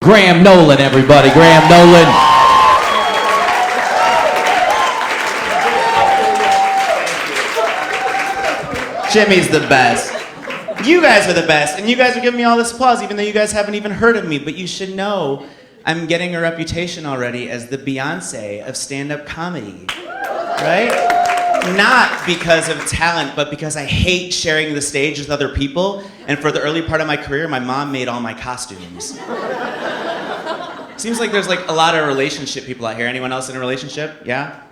Graham Nolan, everybody. Graham Nolan. Jimmy's the best. You guys are the best, and you guys are giving me all this applause even though you guys haven't even heard of me, but you should know I'm getting a reputation already as the Beyonce of stand-up comedy, right? Not because of talent, but because I hate sharing the stage with other people, and for the early part of my career, my mom made all my costumes. Seems like there's like a lot of relationship people out here. Anyone else in a relationship? Yeah?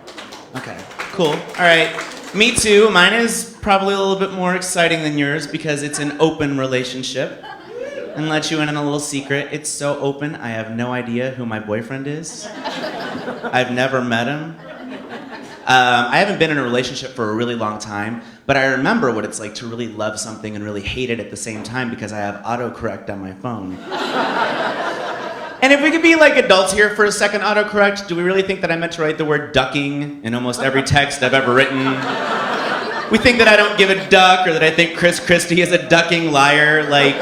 Okay, cool. All right. Me too. Mine is probably a little bit more exciting than yours because it's an open relationship. And let you in on a little secret. It's so open, I have no idea who my boyfriend is. I've never met him. I haven't been in a relationship for a really long time, but I remember what it's like to really love something and really hate it at the same time because I have autocorrect on my phone. And if we could be like adults here for a second, autocorrect, do we really think that I meant to write the word ducking in almost every text I've ever written? We think that I don't give a duck, or that I think Chris Christie is a ducking liar. Like,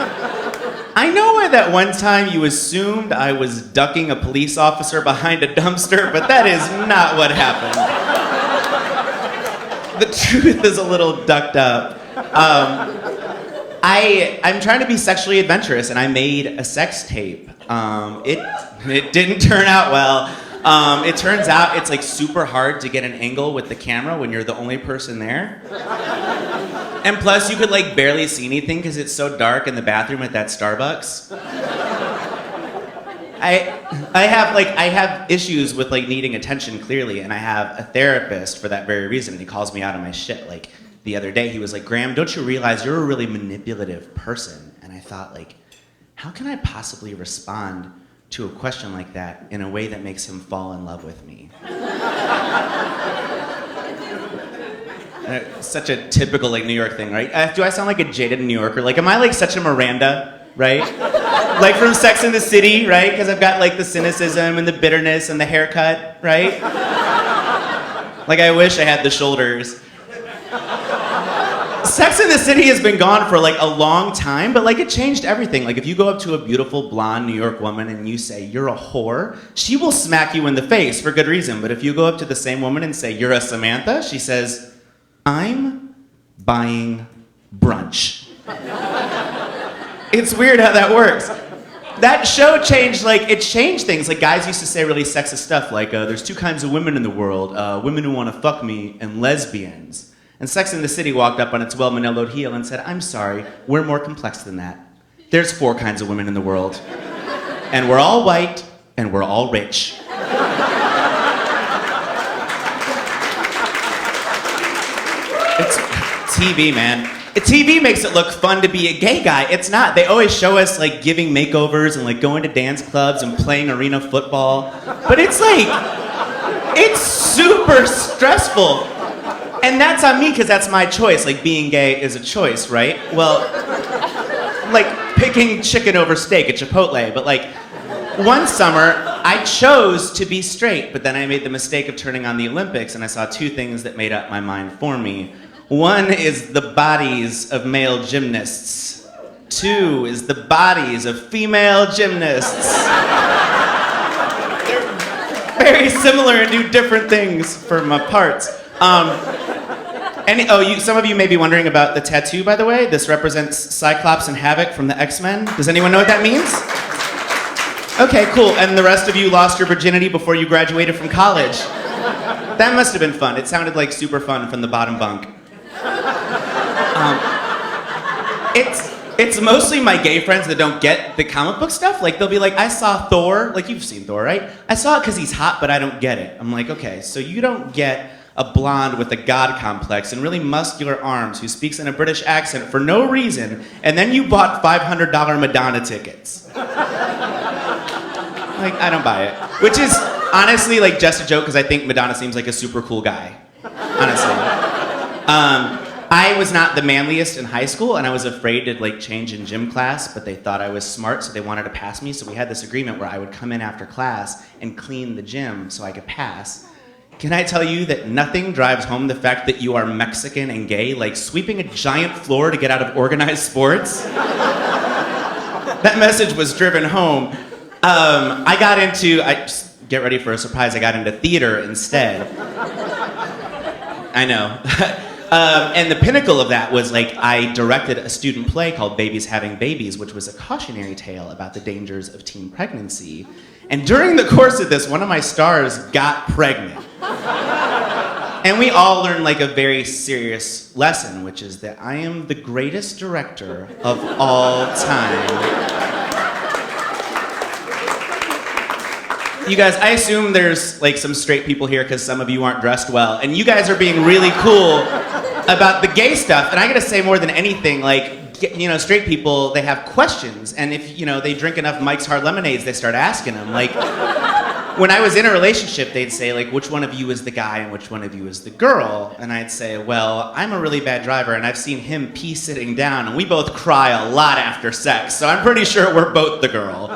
I know that one time you assumed I was ducking a police officer behind a dumpster, but that is not what happened. The truth is a little ducked up. I'm trying to be sexually adventurous, and I made a sex tape. It didn't turn out well. It turns out it's like super hard to get an angle with the camera when you're the only person there. And plus you could like barely see anything because it's so dark in the bathroom at that Starbucks. I have issues with like needing attention clearly, and I have a therapist for that very reason, and he calls me out on my shit. Like the other day he was like, "Graham, don't you realize you're a really manipulative person?" And I thought, like, how can I possibly respond to a question like that in a way that makes him fall in love with me? Such a typical like New York thing, right? Do I sound like a jaded New Yorker? Like, am I like such a Miranda, right? Like from Sex and the City, right? Because I've got like the cynicism and the bitterness and the haircut, right? Like, I wish I had the shoulders. Sex and the City has been gone for like a long time, but like it changed everything. Like if you go up to a beautiful blonde New York woman and you say, "You're a whore," she will smack you in the face for good reason. But if you go up to the same woman and say, "You're a Samantha," she says, "I'm buying brunch." It's weird how that works. That show changed, like, it changed things. Like, guys used to say really sexist stuff, like, there's two kinds of women in the world, women who want to fuck me and lesbians. And Sex and the City walked up on its well-manillowed heel and said, "I'm sorry, we're more complex than that. There's 4 kinds of women in the world. And we're all white, and we're all rich." It's TV, man. TV makes it look fun to be a gay guy. It's not. They always show us like giving makeovers and like going to dance clubs and playing arena football. But it's like, it's super stressful. And that's on me because that's my choice. Like, being gay is a choice, right? Well, like picking chicken over steak at Chipotle. But like, one summer, I chose to be straight, but then I made the mistake of turning on the Olympics and I saw 2 things that made up my mind for me. One is the bodies of male gymnasts. 2 is the bodies of female gymnasts. They're very similar and do different things for my parts. Some of you may be wondering about the tattoo, by the way. This represents Cyclops and Havoc from the X-Men. Does anyone know what that means? Okay, cool. And the rest of you lost your virginity before you graduated from college. That must have been fun. It sounded like super fun from the bottom bunk. It's mostly my gay friends that don't get the comic book stuff. Like, they'll be like, "I saw Thor." Like, you've seen Thor, right? "I saw it because he's hot, but I don't get it." I'm like, okay, so you don't get a blonde with a god complex and really muscular arms who speaks in a British accent for no reason, and then you bought $500 Madonna tickets. Like, I don't buy it. Which is honestly like just a joke because I think Madonna seems like a super cool guy. Honestly. I was not the manliest in high school, and I was afraid to like change in gym class, but they thought I was smart, so they wanted to pass me. So we had this agreement where I would come in after class and clean the gym so I could pass. Can I tell you that nothing drives home the fact that you are Mexican and gay, like sweeping a giant floor to get out of organized sports? That message was driven home. I got into, get ready for a surprise, I got into theater instead. I know. And the pinnacle of that was like I directed a student play called Babies Having Babies, which was a cautionary tale about the dangers of teen pregnancy. And during the course of this, one of my stars got pregnant. And we all learned like a very serious lesson, which is that I am the greatest director of all time. You guys, I assume there's like some straight people here because some of you aren't dressed well, and you guys are being really cool about the gay stuff. And I gotta say, more than anything, like, you know, straight people, they have questions, and if, you know, they drink enough Mike's Hard Lemonades, they start asking them. Like, when I was in a relationship, they'd say, like, which one of you is the guy and which one of you is the girl? And I'd say, well, I'm a really bad driver, and I've seen him pee sitting down, and we both cry a lot after sex, so I'm pretty sure we're both the girl.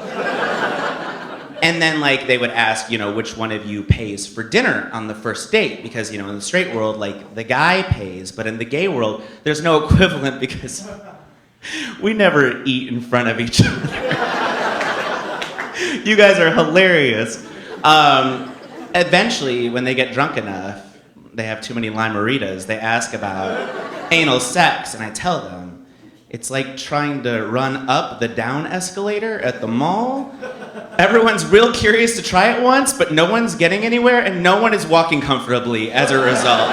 And then, like, they would ask, you know, which one of you pays for dinner on the first date? Because, you know, in the straight world, like, the guy pays, but in the gay world, there's no equivalent because we never eat in front of each other. You guys are hilarious. Eventually, when they get drunk enough, they have too many limeritas, they ask about anal sex, and I tell them, it's like trying to run up the down escalator at the mall. Everyone's real curious to try it once, but no one's getting anywhere, and no one is walking comfortably as a result.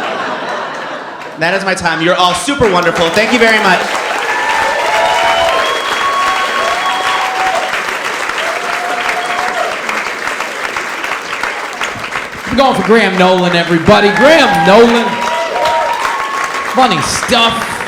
That is my time. You're all super wonderful. Thank you very much. We're going for Graham Nolan, everybody. Graham Nolan. Funny stuff.